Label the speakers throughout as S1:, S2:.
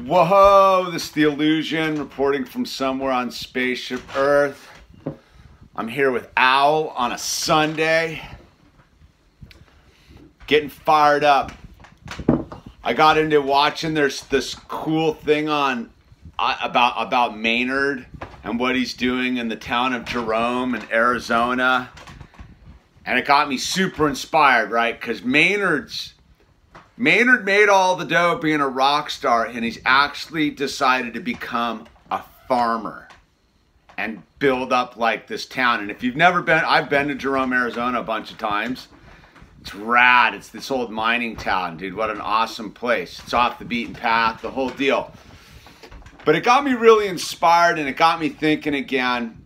S1: Whoa, this is the Illusion reporting from somewhere on Spaceship Earth. I'm here with Owl on a Sunday. Getting fired up. I got into watching, there's this cool thing on about Maynard and what he's doing in the town of Jerome in Arizona. And it got me super inspired, right? Because Maynard made all the dough being a rock star, and he's actually decided to become a farmer and build up like this town. And if you've never been, I've been to Jerome, Arizona a bunch of times. It's rad. It's this old mining town, dude. What an awesome place. It's off the beaten path, the whole deal. But it got me really inspired, and it got me thinking again.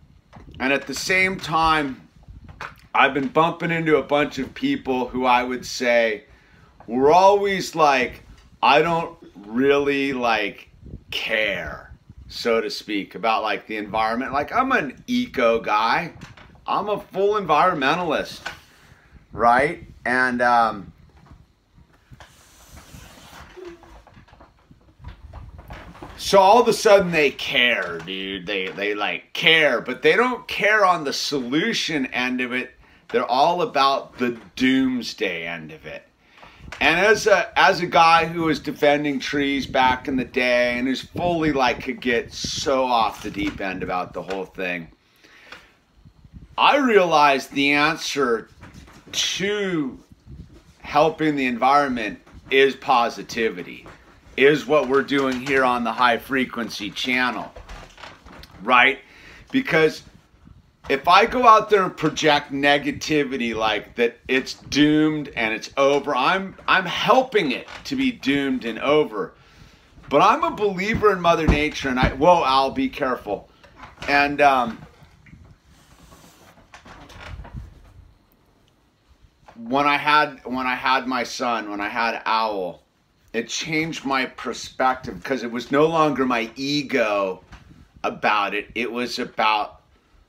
S1: And at the same time, I've been bumping into a bunch of people who I would say we're always like, I don't really like care, so to speak, about like the environment. Like, I'm an eco guy. I'm a full environmentalist, right? And so all of a sudden they care, dude. They like care, but they don't care on the solution end of it. They're all about the doomsday end of it. And as a guy who was defending trees back in the day and who's fully like could get so off the deep end about the whole thing, I realized the answer to helping the environment is positivity, is what we're doing here on the high frequency channel, right? Because if I go out there and project negativity like that it's doomed and it's over, I'm helping it to be doomed and over. But I'm a believer in Mother Nature, and whoa, Al, be careful. And when I had my son, when I had Owl, it changed my perspective because it was no longer my ego about it. It was about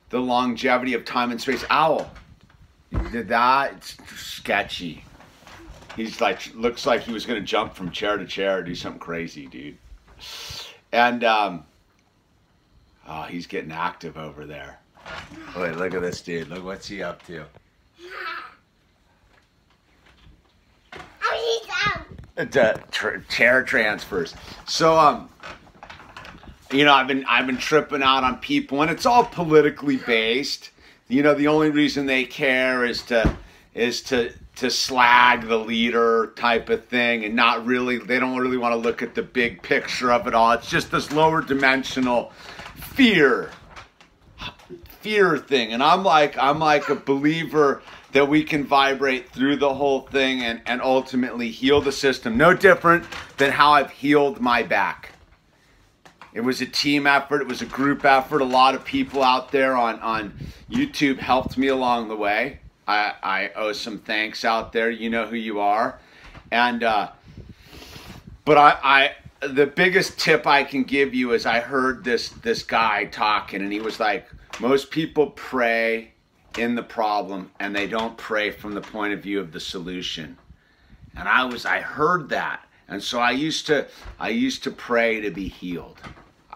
S1: the longevity of time and space. Owl, you did that? It's sketchy. He's like, looks like he was gonna jump from chair to chair, do something crazy, dude. And oh, he's getting active over there. Wait, look at this dude. Look what's he up to. Chair transfers. So you know, I've been tripping out on people, and it's all politically based. You know, the only reason they care is to slag the leader type of thing, and not really, they don't really want to look at the big picture of it all. It's just this lower dimensional fear thing. And I'm like a believer that we can vibrate through the whole thing and ultimately heal the system. No different than how I've healed my back. It was a team effort. It was a group effort. A lot of people out there on YouTube helped me along the way. I owe some thanks out there. You know who you are. And but the biggest tip I can give you is I heard this guy talking, and he was like, most people pray in the problem and they don't pray from the point of view of the solution. And I heard that. And so I used to pray to be healed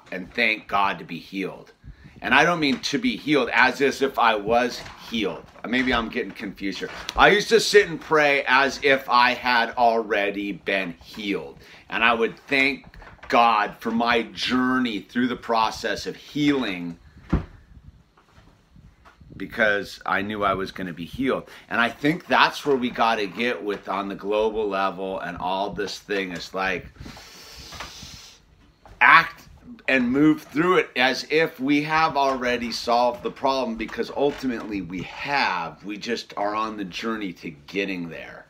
S1: and thank God to be healed. And I don't mean to be healed as if I was healed. Maybe I'm getting confused here. I used to sit and pray as if I had already been healed. And I would thank God for my journey through the process of healing, because I knew I was going to be healed. And I think that's where we got to get with on the global level, and all this thing is like act and move through it as if we have already solved the problem, because ultimately we have. We just are on the journey to getting there.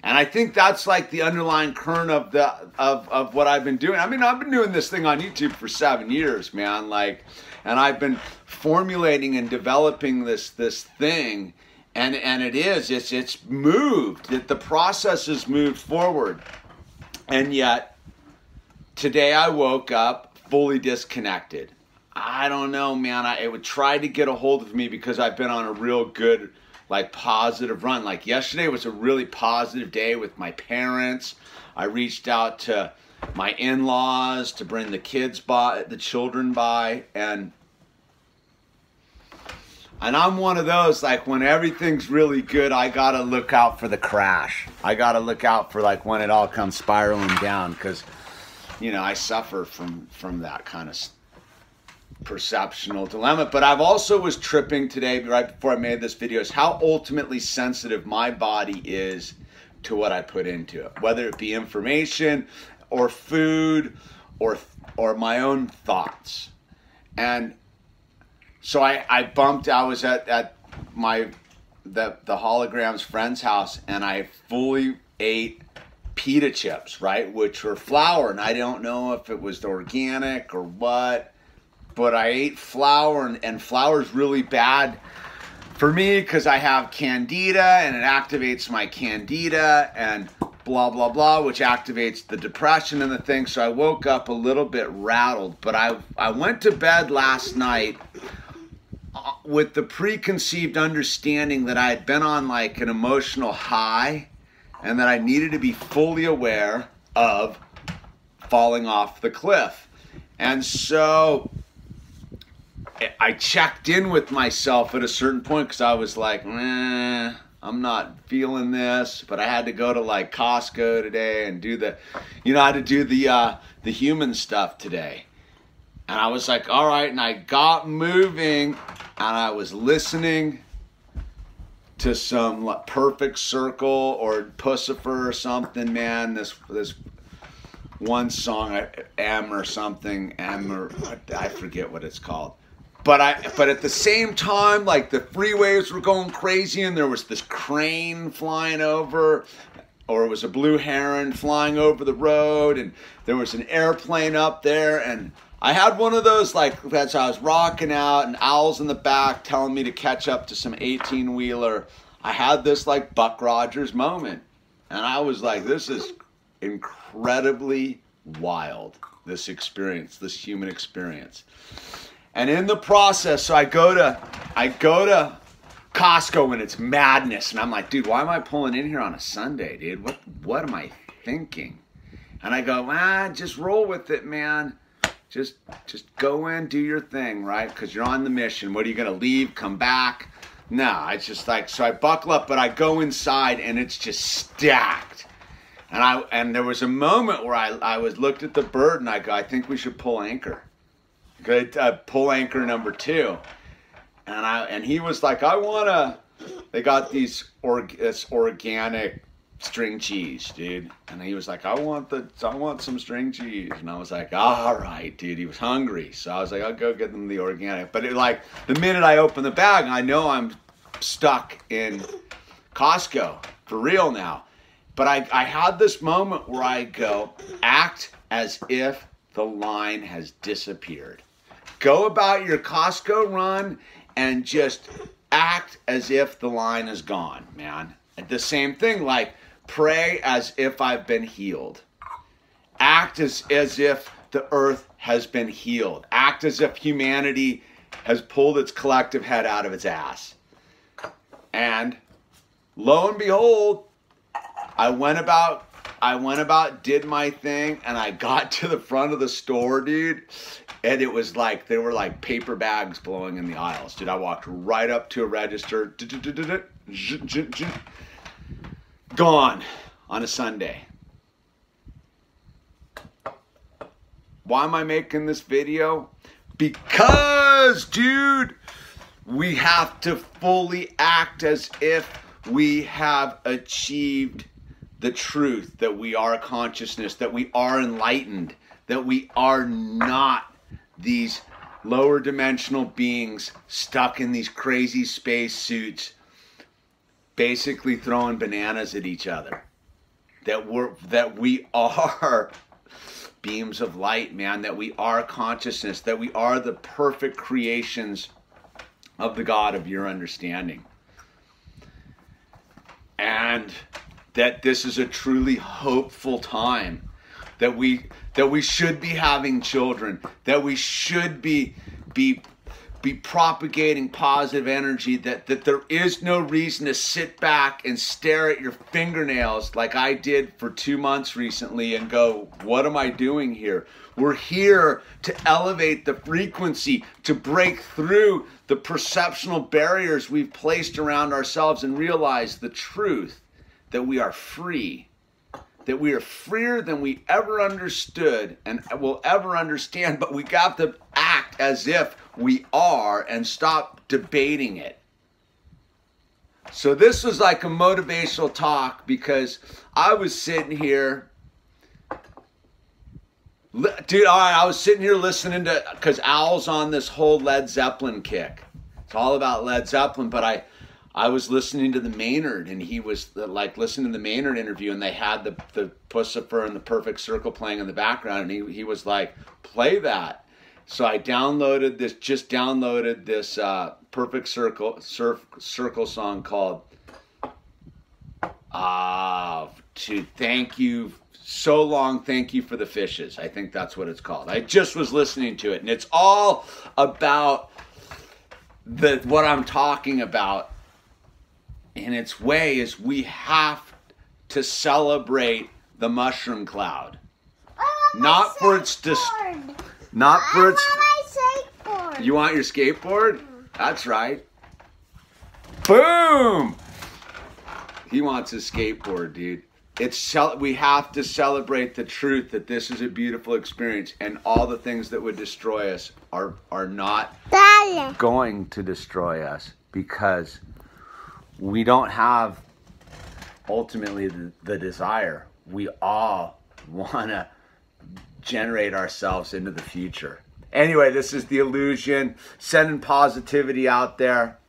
S1: And I think that's like the underlying current of what I've been doing. I mean, I've been doing this thing on YouTube for 7 years, man. Like, and I've been formulating and developing this thing, and it's moved. The process has moved forward. And yet today I woke up fully disconnected. I don't know, man. It would try to get a hold of me because I've been on a real good like positive run. Like yesterday was a really positive day with my parents. I reached out to my in-laws to bring the children by, and I'm one of those, like, when everything's really good, I gotta look out for the crash. I gotta look out for, like, when it all comes spiraling down, because, you know, I suffer from that kind of perceptional dilemma. But I've also was tripping today, right before I made this video, is how ultimately sensitive my body is to what I put into it, whether it be information or food or my own thoughts. And so I was at the hologram's friend's house, and I fully ate pita chips, right, which were flour, and I don't know if it was organic or what, but I ate flour, and flour is really bad for me because I have candida, and it activates my candida, and blah, blah, blah, which activates the depression and the thing. So I woke up a little bit rattled, but I went to bed last night with the preconceived understanding that I had been on like an emotional high, and that I needed to be fully aware of falling off the cliff. And so I checked in with myself at a certain point, because I was like, I'm not feeling this, but I had to go to like Costco today and do I had to do the human stuff today. And I was like, all right, and I got moving, and I was listening to some like Perfect Circle or Pussifer or something, man. This one song, M or something, I forget what it's called. But at the same time, like, the freeways were going crazy, and there was this crane flying over, or it was a blue heron flying over the road, and there was an airplane up there, and I had one of those, like, as I was rocking out, and owls in the back telling me to catch up to some 18-wheeler. I had this, like, Buck Rogers moment, and I was like, this is incredibly wild, this experience, this human experience. And in the process, so I go to Costco when it's madness, and I'm like, dude, why am I pulling in here on a Sunday, dude? What am I thinking? And I go, just roll with it, man. Just go in, do your thing, right? Because you're on the mission. What are you gonna leave? Come back? No, it's just like, so I buckle up, but I go inside, and it's just stacked. And there was a moment where I looked at the bird, and I go, I think we should pull anchor. Good, pull anchor number 2, and he was like, they got this organic string cheese, dude, and he was like, I want some string cheese, and I was like, all right, dude. He was hungry, so I was like, I'll go get them the organic. But the minute I open the bag, I know I'm stuck in Costco for real now. But I had this moment where I go, act as if the line has disappeared. Go about your Costco run and just act as if the line is gone, man. The same thing, like, pray as if I've been healed. Act as if the earth has been healed. Act as if humanity has pulled its collective head out of its ass. And lo and behold, I went about, did my thing, and I got to the front of the store, dude, and it was like, there were like paper bags blowing in the aisles, dude. I walked right up to a register, gone on a Sunday. Why am I making this video? Because, dude, we have to fully act as if we have achieved the truth, that we are a consciousness, that we are enlightened, that we are not these lower dimensional beings stuck in these crazy space suits, basically throwing bananas at each other. That we are beams of light, man, that we are consciousness, that we are the perfect creations of the God of your understanding. And that this is a truly hopeful time, that we should be having children, that we should be be propagating positive energy, that there is no reason to sit back and stare at your fingernails like I did for 2 months recently and go, what am I doing here? We're here to elevate the frequency, to break through the perceptional barriers we've placed around ourselves and realize the truth that we are free, that we are freer than we ever understood and will ever understand, but we got to act as if we are and stop debating it. So this was like a motivational talk because I was sitting here, dude, all right, I was sitting here listening to, because Al's on this whole Led Zeppelin kick. It's all about Led Zeppelin, but I was listening to the Maynard, and he was like listening to the Maynard interview, and they had the Pussifer and the Perfect Circle playing in the background, and he was like, play that. So I downloaded this Perfect Circle song called To Thank You So Long, Thank You for the Fishes. I think that's what it's called. I just was listening to it, and it's all about what I'm talking about. In its way is we have to celebrate the mushroom cloud. Not for its not for its.
S2: Skateboard.
S1: You want your skateboard? That's right. Boom! He wants his skateboard, dude. We have to celebrate the truth that this is a beautiful experience, and all the things that would destroy us are not going to destroy us, because we don't have ultimately the desire. We all want to generate ourselves into the future. Anyway, this is The Illusion, sending positivity out there.